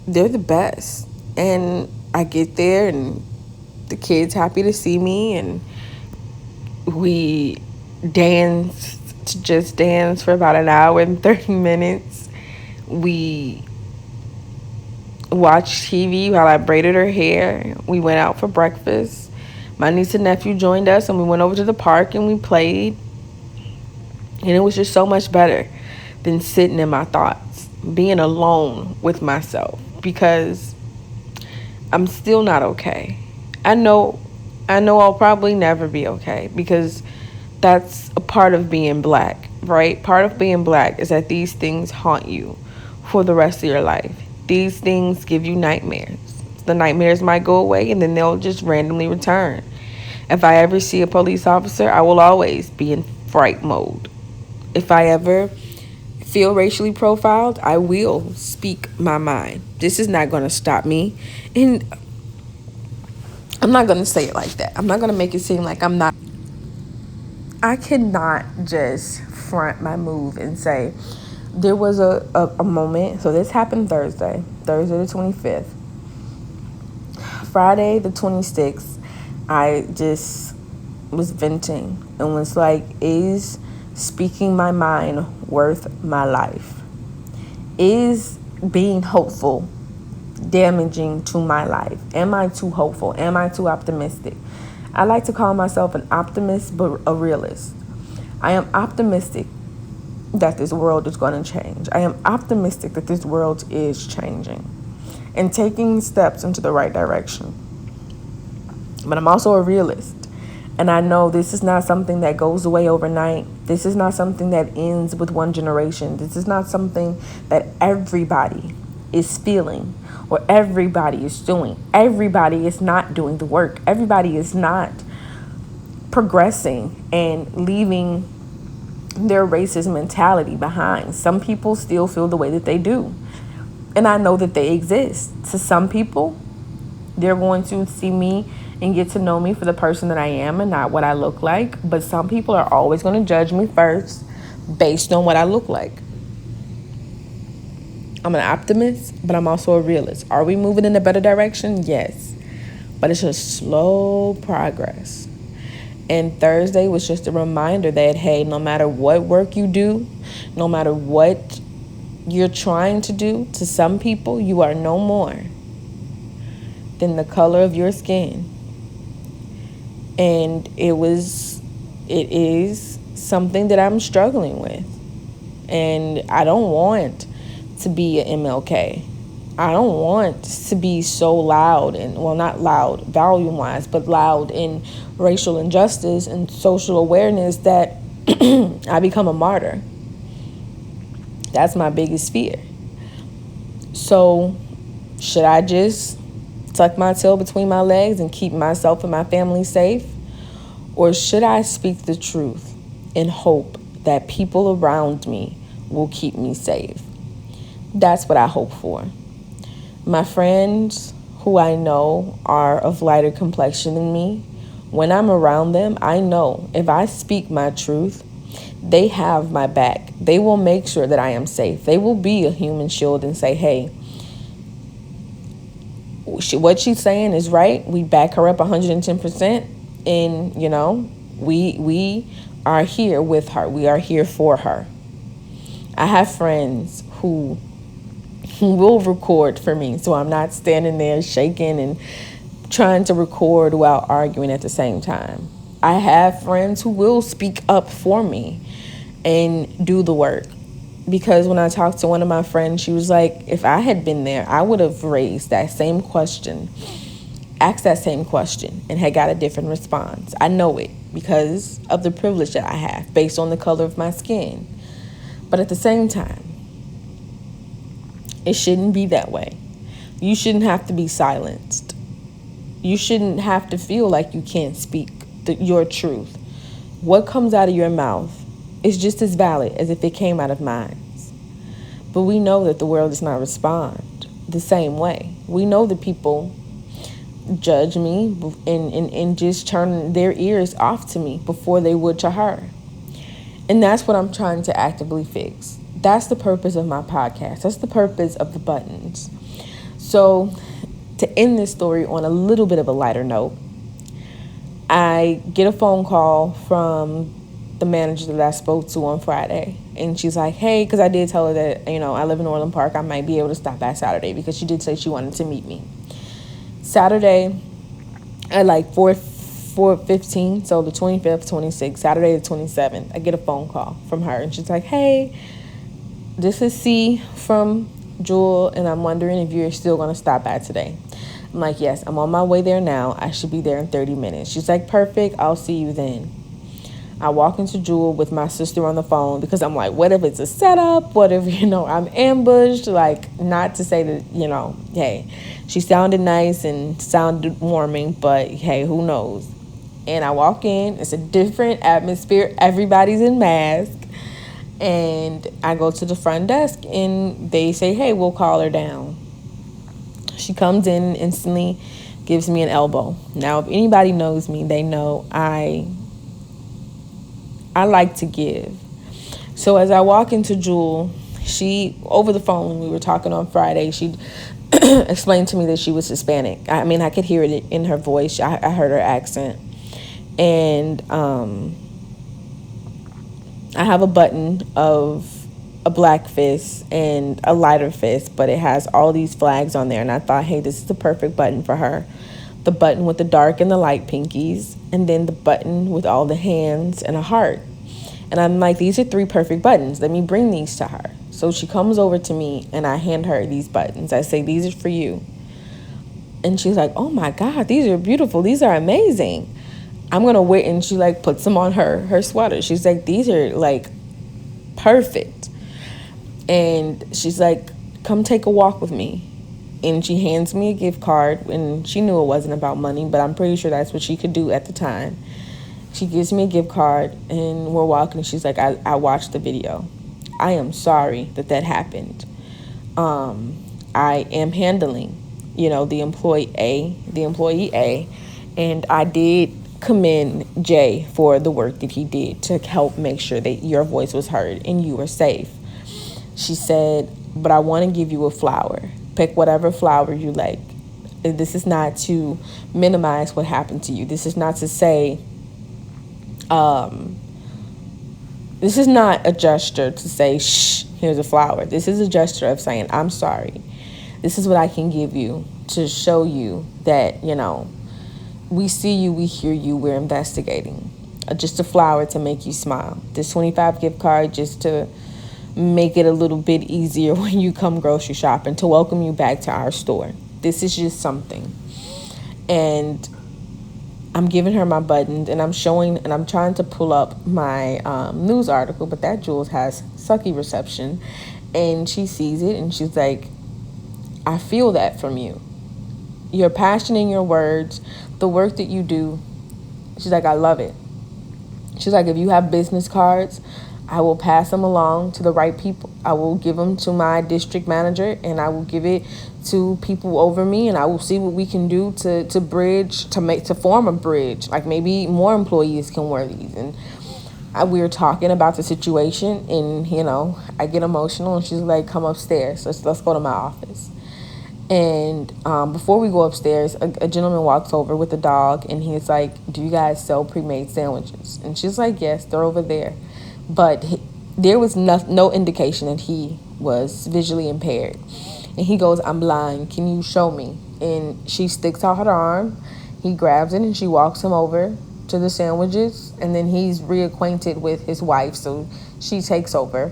they're the best. And I get there, and the kids happy to see me, and we dance to just dance for about an hour and 30 minutes. We watched TV while I braided her hair. We went out for breakfast. My niece and nephew joined us, and we went over to the park and we played. And it was just so much better than sitting in my thoughts, being alone with myself, because I'm still not okay. I know I'll probably never be okay, because that's a part of being black, right? Part of being black is that these things haunt you for the rest of your life. These things give you nightmares. The nightmares might go away and then they'll just randomly return. If I ever see a police officer, I will always be in fright mode. If I ever feel racially profiled, I will speak my mind. This is not going to stop me. And I'm not going to say it like that. I'm not going to make it seem like I'm not. I cannot just front my move and say, there was a moment. So this happened Thursday the 25th. Friday the 26th, I just was venting and was like, is speaking my mind worth my life? Is being hopeful damaging to my life? Am I too hopeful? Am I too optimistic? I like to call myself an optimist, but a realist. I am optimistic that this world is going to change. I am optimistic that this world is changing and taking steps into the right direction. But I'm also a realist. And I know this is not something that goes away overnight. This is not something that ends with one generation. This is not something that everybody is feeling or everybody is doing. Everybody is not doing the work. Everybody is not progressing and leaving their racist mentality behind. Some people still feel the way that they do. And I know that they exist. To some people, they're going to see me and get to know me for the person that I am and not what I look like. But some people are always going to judge me first based on what I look like. I'm an optimist, but I'm also a realist. Are we moving in a better direction? Yes. But it's a slow progress. And Thursday was just a reminder that, hey, no matter what work you do, no matter what you're trying to do, to some people, you are no more than the color of your skin. And it is something that I'm struggling with. And I don't want to be an MLK. I don't want to be so loud and, well, not loud volume-wise, but loud in racial injustice and social awareness that I become a martyr. That's my biggest fear. So should I just tuck my tail between my legs and keep myself and my family safe? Or should I speak the truth and hope that people around me will keep me safe? That's what I hope for. My friends who I know are of lighter complexion than me, when I'm around them, I know if I speak my truth, they have my back. They will make sure that I am safe. They will be a human shield and say, hey, what she's saying is right. We back her up 110%. And, we are here with her. We are here for her. I have friends who will record for me, so I'm not standing there shaking and trying to record while arguing at the same time. I have friends who will speak up for me and do the work. Because when I talked to one of my friends, she was like, if I had been there, I would have raised that same question, asked that same question, and had got a different response. I know it because of the privilege that I have based on the color of my skin. But at the same time, it shouldn't be that way. You shouldn't have to be silenced. You shouldn't have to feel like you can't speak your truth. What comes out of your mouth is just as valid as if it came out of mine. But we know that the world does not respond the same way. We know that people judge me and just turn their ears off to me before they would to her. And that's what I'm trying to actively fix. That's the purpose of my podcast. That's the purpose of the buttons. So to end this story on a little bit of a lighter note, I get a phone call from the manager that I spoke to on Friday. And she's like, hey, because I did tell her that, I live in Orland Park. I might be able to stop by Saturday because she did say she wanted to meet me. Saturday at like 4:15, so the 25th, 26th, Saturday the 27th, I get a phone call from her. And she's like, hey, this is C from Jewel, and I'm wondering if you're still going to stop by today. I'm like, yes, I'm on my way there now. I should be there in 30 minutes. She's like, perfect. I'll see you then. I walk into Jewel with my sister on the phone because I'm like, what if it's a setup? What if, I'm ambushed? Like, not to say that, hey, she sounded nice and sounded warming, but hey, who knows? And I walk in. It's a different atmosphere. Everybody's in masks. And I go to the front desk and they say, hey, we'll call her down. She comes in and instantly gives me an elbow. Now, if anybody knows me, they know I like to give. So as I walk into Jewel, she, over the phone when we were talking on Friday, she explained to me that she was Hispanic. I mean, I could hear it in her voice. I heard her accent. And I have a button of a black fist and a lighter fist, but it has all these flags on there. And I thought, hey, this is the perfect button for her. The button with the dark and the light pinkies, and then the button with all the hands and a heart. And I'm like, these are 3 perfect buttons. Let me bring these to her. So she comes over to me and I hand her these buttons. I say, these are for you. And she's like, oh my God, these are beautiful. These are amazing. I'm going to wait. And she like puts them on her sweater. She's like, these are like perfect. And she's like, come take a walk with me. And she hands me a gift card, and she knew it wasn't about money, but I'm pretty sure that's what she could do at the time. She gives me a gift card, and we're walking, and she's like, I watched the video. I am sorry that happened. I am handling, the employee A, and I did commend Jay for the work that he did to help make sure that your voice was heard and you were safe. She said, but I want to give you a flower. Pick whatever flower you like. This is not to minimize what happened to you. This is not to say, this is not a gesture to say, shh, here's a flower. This is a gesture of saying, I'm sorry. This is what I can give you to show you that, we see you, we hear you, we're investigating. Just a flower to make you smile. This 25 gift card just to make it a little bit easier when you come grocery shopping, to welcome you back to our store. This is just something. And I'm giving her my buttons, and I'm trying to pull up my news article, but that Jules has sucky reception. And she sees it, and she's like, I feel that from you. Your passion in your words, the work that you do. She's like, I love it. She's like, if you have business cards, I will pass them along to the right people. I will give them to my district manager, and I will give it to people over me, and I will see what we can do to bridge, to form a bridge. Like maybe more employees can wear these. And we were talking about the situation, and I get emotional, and she's like, come upstairs. Let's go to my office. And before we go upstairs, a gentleman walks over with a dog, and he's like, do you guys sell pre-made sandwiches? And she's like, yes, they're over there. But there was no indication that he was visually impaired. And he goes, I'm blind. Can you show me? And she sticks out her arm. He grabs it, and she walks him over to the sandwiches. And then he's reacquainted with his wife, so she takes over.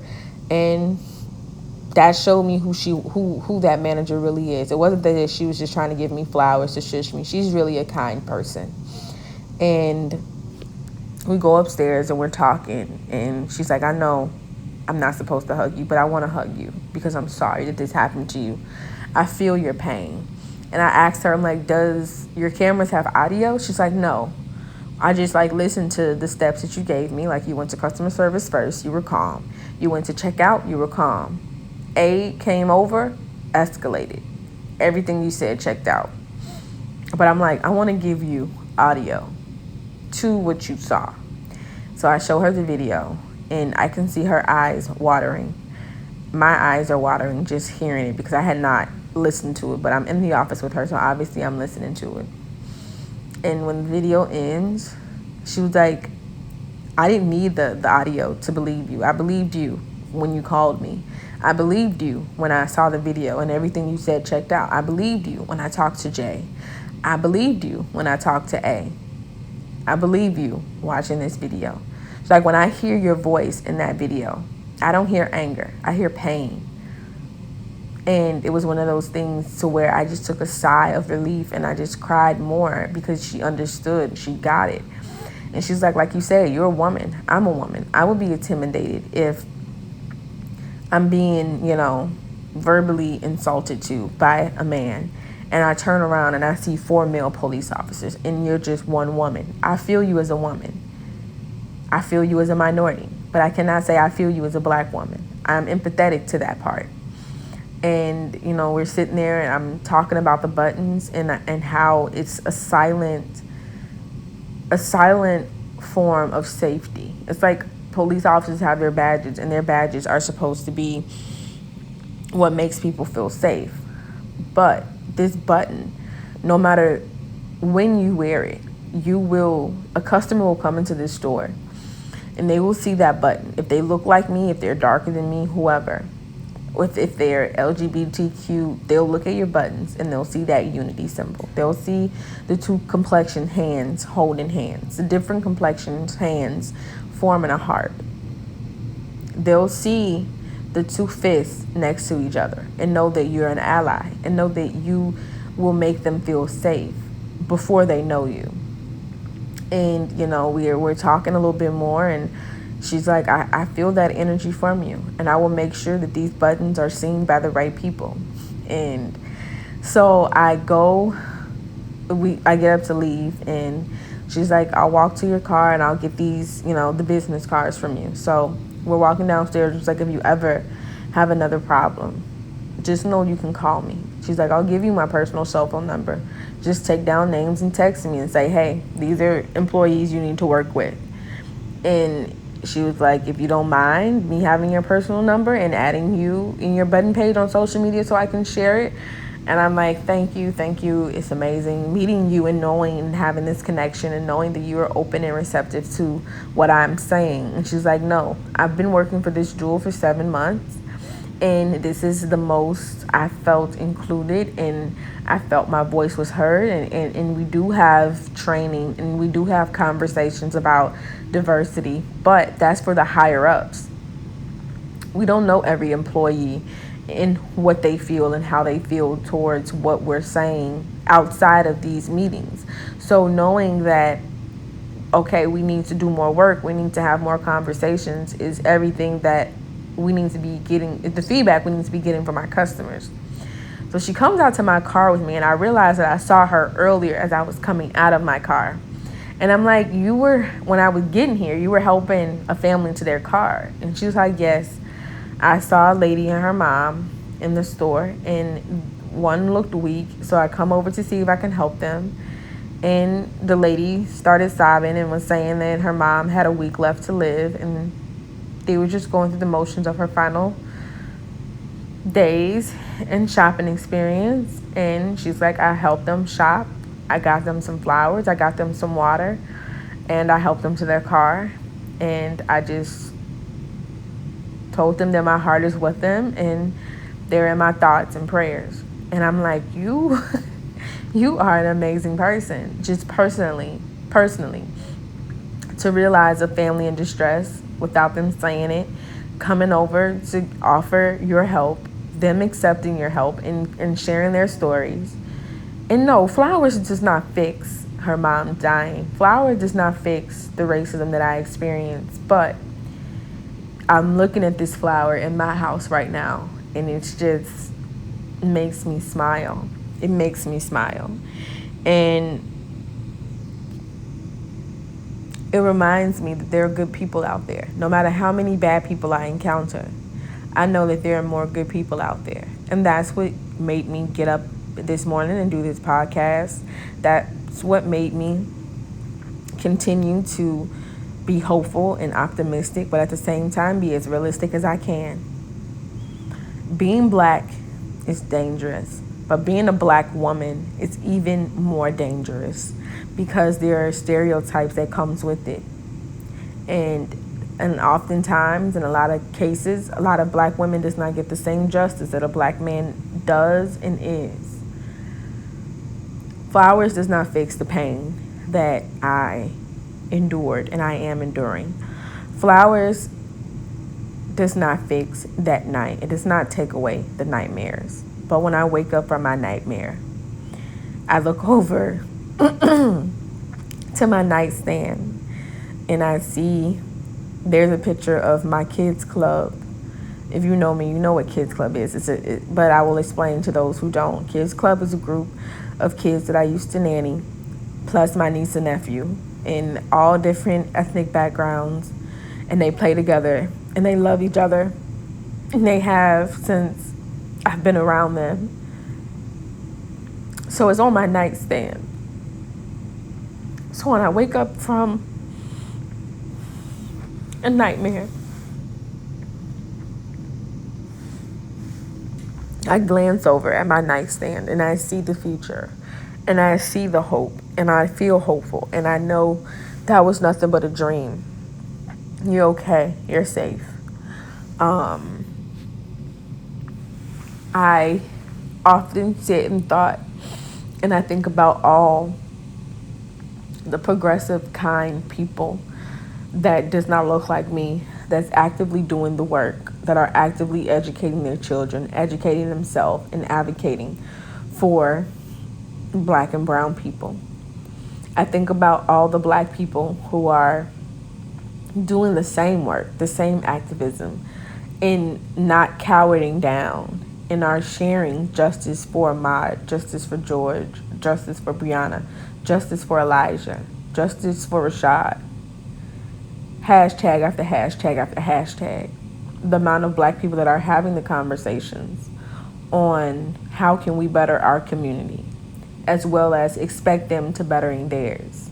And that showed me who that manager really is. It wasn't that she was just trying to give me flowers to shush me. She's really a kind person. And we go upstairs and we're talking, and she's like, I know I'm not supposed to hug you, but I want to hug you because I'm sorry that this happened to you. I feel your pain. And I asked her, I'm like, does your cameras have audio? She's like, no. I just listened to the steps that you gave me. Like, you went to customer service first, you were calm. You went to checkout, you were calm. A came over, escalated. Everything you said checked out. But I'm like, I want to give you audio to what you saw. So I show her the video, and I can see her eyes watering. My eyes are watering just hearing it because I had not listened to it, but I'm in the office with her, so obviously I'm listening to it. And when the video ends, she was like, I didn't need the audio to believe you. I believed you when you called me. I believed you when I saw the video and everything you said checked out. I believed you when I talked to Jay. I believed you when I talked to A. I believe you watching this video. It's like when I hear your voice in that video, I don't hear anger. I hear pain. And it was one of those things to where I just took a sigh of relief and I just cried more because she understood. She got it. And she's like you said, you're a woman. I'm a woman. I would be intimidated if I'm being, verbally insulted to by a man. And I turn around and I see 4 male police officers and you're just one woman. I feel you as a woman. I feel you as a minority. But I cannot say I feel you as a black woman. I'm empathetic to that part. And, we're sitting there and I'm talking about the buttons and how it's a silent form of safety. It's like police officers have their badges, and their badges are supposed to be what makes people feel safe. But this button, no matter when you wear it, a customer will come into this store and they will see that button. If they look like me, if they're darker than me, whoever, if they're LGBTQ, they'll look at your buttons and they'll see that unity symbol. They'll see the 2 complexion hands holding hands, the different complexions hands forming a heart. They'll see the 2 fists next to each other and know that you're an ally and know that you will make them feel safe before they know you. And, we're talking a little bit more, and she's like, I feel that energy from you, and I will make sure that these buttons are seen by the right people. And so I get up to leave, and she's like, I'll walk to your car and I'll get these, the business cards from you. So we're walking downstairs. She's like, if you ever have another problem, just know you can call me. She's like, I'll give you my personal cell phone number. Just take down names and text me and say, hey, these are employees you need to work with. And she was like, if you don't mind me having your personal number and adding you in your button page on social media so I can share it. And I'm like, thank you. It's amazing meeting you and knowing and having this connection and knowing that you are open and receptive to what I'm saying. And she's like, no, I've been working for this jewel for 7 months. And this is the most I felt included, and I felt my voice was heard. And we do have training and we do have conversations about diversity, but that's for the higher ups. We don't know every employee and what they feel and how they feel towards what we're saying outside of these meetings. So knowing that, okay, we need to do more work, we need to have more conversations is everything that we need to be getting, the feedback we need to be getting from our customers. So she comes out to my car with me, and I realized that I saw her earlier as I was coming out of my car. And I'm like, when I was getting here, you were helping a family to their car. And she was like, yes, I saw a lady and her mom in the store, and one looked weak, so I come over to see if I can help them. And the lady started sobbing and was saying that her mom had a week left to live, and they were just going through the motions of her final days and shopping experience. And she's like, I helped them shop. I got them some flowers. I got them some water. And I helped them to their car. And I just told them that my heart is with them and they're in my thoughts and prayers. And I'm like, you are an amazing person. Just personally, to realize a family in distress without them saying it, coming over to offer your help, them accepting your help and sharing their stories. And no, flowers does not fix her mom dying. Flowers does not fix the racism that I experienced. But I'm looking at this flower in my house right now, and it's just makes me smile. It makes me smile. And it reminds me that there are good people out there. No matter how many bad people I encounter, I know that there are more good people out there. And that's what made me get up this morning and do this podcast. That's what made me continue to be hopeful and optimistic, but at the same time be as realistic as I can. Being black is dangerous, but being a black woman is even more dangerous because there are stereotypes that comes with it. And oftentimes, in a lot of cases, a lot of black women does not get the same justice that a black man does and is. Flowers does not fix the pain that I endured and I am enduring. Flowers does not fix that night. It does not take away the nightmares. But when I wake up from my nightmare, I look over to my nightstand and I see there's a picture of my kids club. If you know me, you know what kids club is. But I will explain to those who don't. Kids club is a group of kids that I used to nanny, plus my niece and nephew, in all different ethnic backgrounds, and they play together and they love each other, and they have since I've been around them. So it's on my nightstand. So when I wake up from a nightmare, I glance over at my nightstand and I see the future and I see the hope and I feel hopeful and I know that was nothing but a dream. You're okay. You're safe. I often sit and thought and I think about all the progressive, kind people that does not look like me, that's actively doing the work, that are actively educating their children, educating themselves, and advocating for black and brown people. I think about all the black people who are doing the same work, the same activism, and not cowering down, and are sharing justice for Ahmaud, justice for George, justice for Breonna, justice for Elijah, justice for Rashad. Hashtag after hashtag after hashtag. The amount of black people that are having the conversations on how can we better our community, as well as expect them to bettering theirs.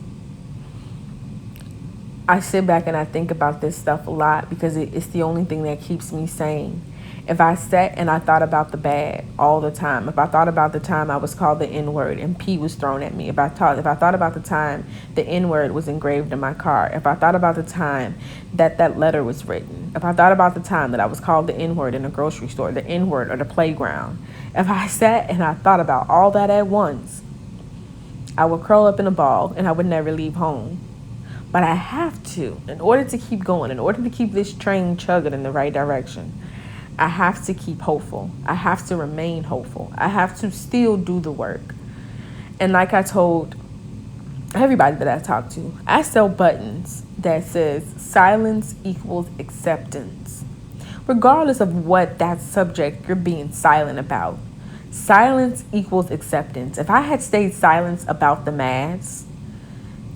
I sit back and I think about this stuff a lot because it's the only thing that keeps me sane. If I sat and I thought about the bad all the time, if I thought about the time I was called the N-word and P was thrown at me, if I thought about the time the N-word was engraved in my car, if I thought about the time that letter was written, if I thought about the time that I was called the N-word in a grocery store, the N-word or the playground, if I sat and I thought about all that at once, I would curl up in a ball and I would never leave home. But I have to, in order to keep going, in order to keep this train chugging in the right direction, I have to keep hopeful. I have to remain hopeful. I have to still do the work. And like I told everybody that I talk to, I sell buttons that says silence equals acceptance. Regardless of what that subject you're being silent about, silence equals acceptance. If I had stayed silent about the masks,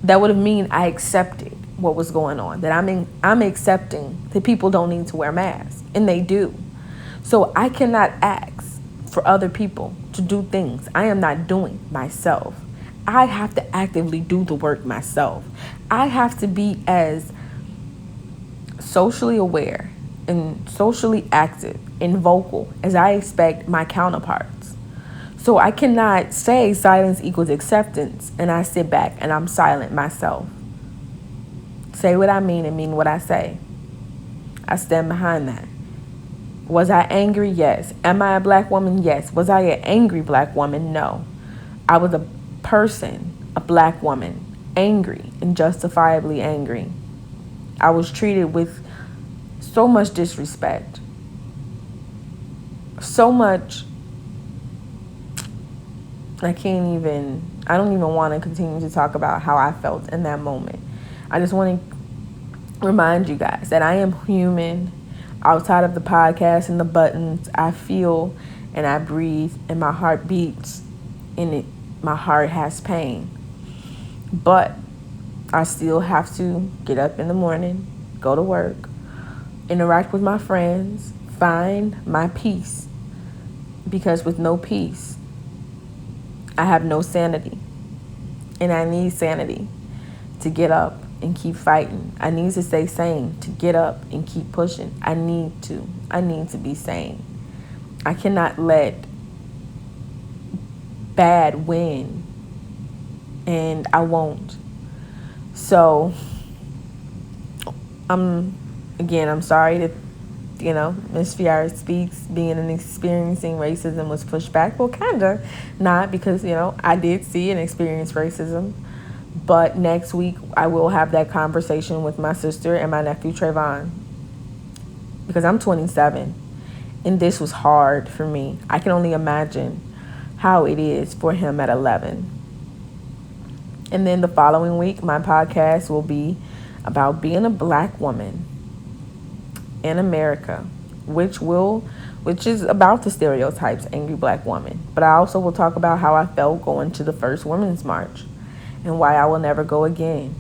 that would have mean I accepted what was going on. That I'm accepting that people don't need to wear masks, and they do. So I cannot ask for other people to do things I am not doing myself. I have to actively do the work myself. I have to be as socially aware and socially active and vocal as I expect my counterparts. So I cannot say silence equals acceptance and I sit back and I'm silent myself. Say what I mean and mean what I say. I stand behind that. Was I angry? Yes. Am I a black woman? Yes. Was I an angry black woman? No. I was a person, a black woman, angry and justifiably angry. I was treated with so much disrespect. So much. I don't even want to continue to talk about how I felt in that moment. I just want to remind you guys that I am human. Outside of the podcast and the buttons, I feel and I breathe and my heart beats and my heart has pain. But I still have to get up in the morning, go to work, interact with my friends, find my peace, because with no peace, I have no sanity. And I need sanity to get up and keep fighting. I need to stay sane to get up and keep pushing. I need to be sane. I cannot let bad win, and I won't. So I'm sorry that, Miss Fiara Speaks being and experiencing racism was pushed back. Well, kinda not, because, I did see and experience racism. But next week, I will have that conversation with my sister and my nephew, Trayvon. Because I'm 27, and this was hard for me. I can only imagine how it is for him at 11. And then the following week, my podcast will be about being a Black woman in America, which is about the stereotypes, angry Black woman. But I also will talk about how I felt going to the first Women's March and why I will never go again.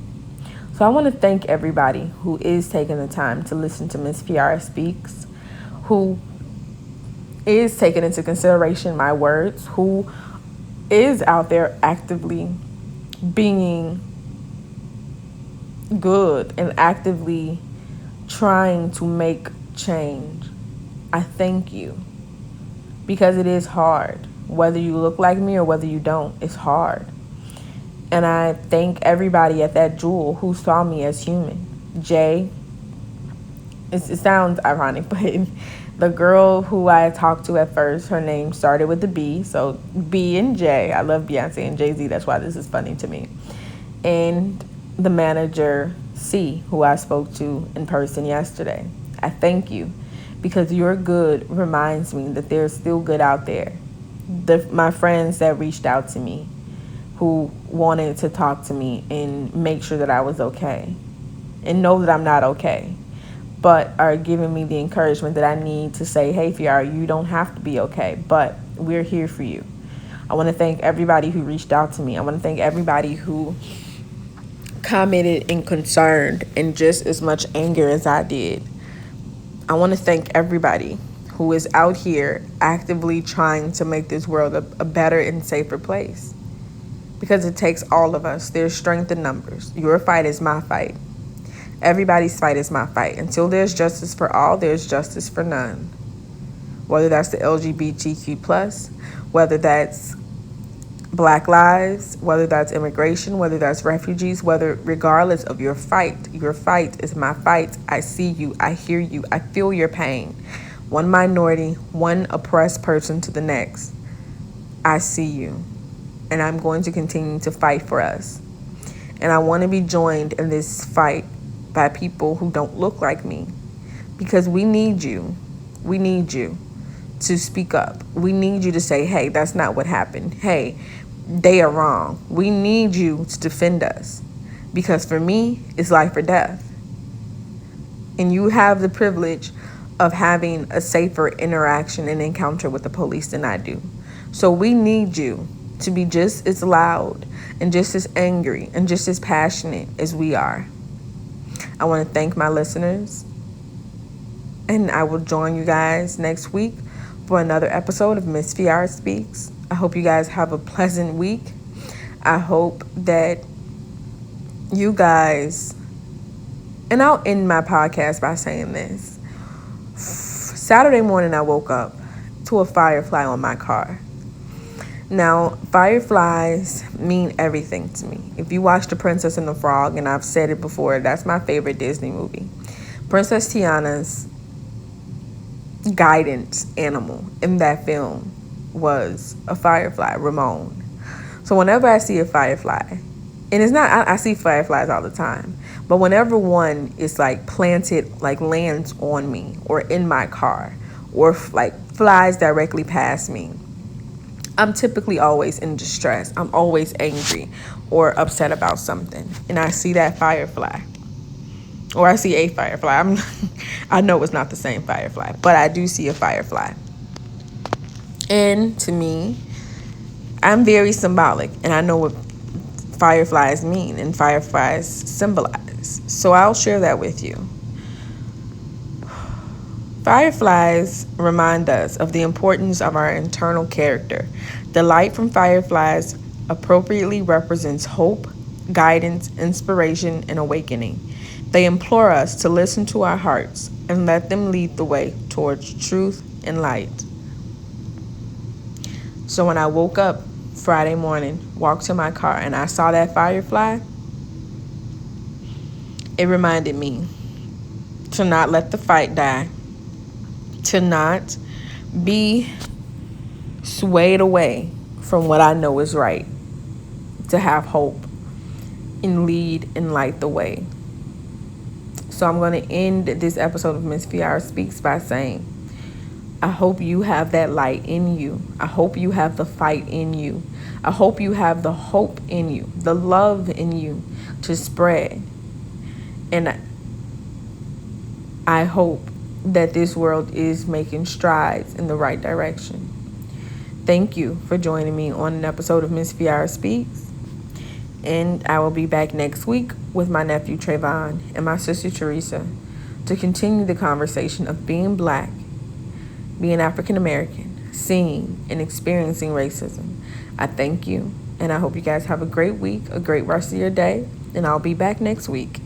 So I want to thank everybody who is taking the time to listen to Miss Fiara Speaks, who is taking into consideration my words, who is out there actively being good and actively trying to make change. I thank you, because it is hard. Whether you look like me or whether you don't, it's hard. And I thank everybody at that Jewel who saw me as human. Jay, it sounds ironic, but the girl who I talked to at first, her name started with the B, so B and J. I love Beyonce and Jay-Z, that's why this is funny to me. And the manager, C, who I spoke to in person yesterday. I thank you, because your good reminds me that there's still good out there. My friends that reached out to me, who wanted to talk to me and make sure that I was okay and know that I'm not okay, but are giving me the encouragement that I need to say, hey, Fiara, you don't have to be okay, but we're here for you. I want to thank everybody who reached out to me. I want to thank everybody who commented and concerned and just as much anger as I did. I want to thank everybody who is out here actively trying to make this world a better and safer place. Because it takes all of us. There's strength in numbers. Your fight is my fight. Everybody's fight is my fight. Until there's justice for all, there's justice for none. Whether that's the LGBTQ+, whether that's Black lives, whether that's immigration, whether that's refugees, regardless of your fight is my fight. I see you, I hear you, I feel your pain. One minority, one oppressed person to the next. I see you. And I'm going to continue to fight for us. And I want to be joined in this fight by people who don't look like me. Because we need you. We need you to speak up. We need you to say, hey, that's not what happened. Hey, they are wrong. We need you to defend us. Because for me, it's life or death. And you have the privilege of having a safer interaction and encounter with the police than I do. So we need you to be just as loud and just as angry and just as passionate as we are. I want to thank my listeners, and I will join you guys next week for another episode of Miss Fiara Speaks. I hope you guys have a pleasant week. I hope that you guys, and I'll end my podcast by saying this. Saturday morning I woke up to a firefly on my car. Now, fireflies mean everything to me. If you watch The Princess and the Frog, and I've said it before, that's my favorite Disney movie. Princess Tiana's guidance animal in that film was a firefly, Ramon. So whenever I see a firefly, and it's not, I see fireflies all the time, but whenever one is like planted, like lands on me or in my car, or like flies directly past me, I'm typically always in distress. I'm always angry or upset about something. And I see that firefly, or I see a firefly. I know it's not the same firefly, but I do see a firefly. And to me, I'm very symbolic, and I know what fireflies mean and fireflies symbolize. So I'll share that with you. Fireflies remind us of the importance of our internal character. The light from fireflies appropriately represents hope, guidance, inspiration, and awakening. They implore us to listen to our hearts and let them lead the way towards truth and light. So when I woke up Friday morning, walked to my car, and I saw that firefly, it reminded me to not let the fight die, to not be swayed away from what I know is right, to have hope and lead and light the way. So I'm going to end this episode of Miss Fiara Speaks by saying, I hope you have that light in you. I hope you have the fight in you. I hope you have the hope in you, the love in you to spread. And I hope that this world is making strides in the right direction. Thank you for joining me on an episode of Miss Fiara Speaks. And I will be back next week with my nephew Trayvon and my sister Teresa to continue the conversation of being Black, being African American, seeing and experiencing racism. I thank you, and I hope you guys have a great week, a great rest of your day, and I'll be back next week.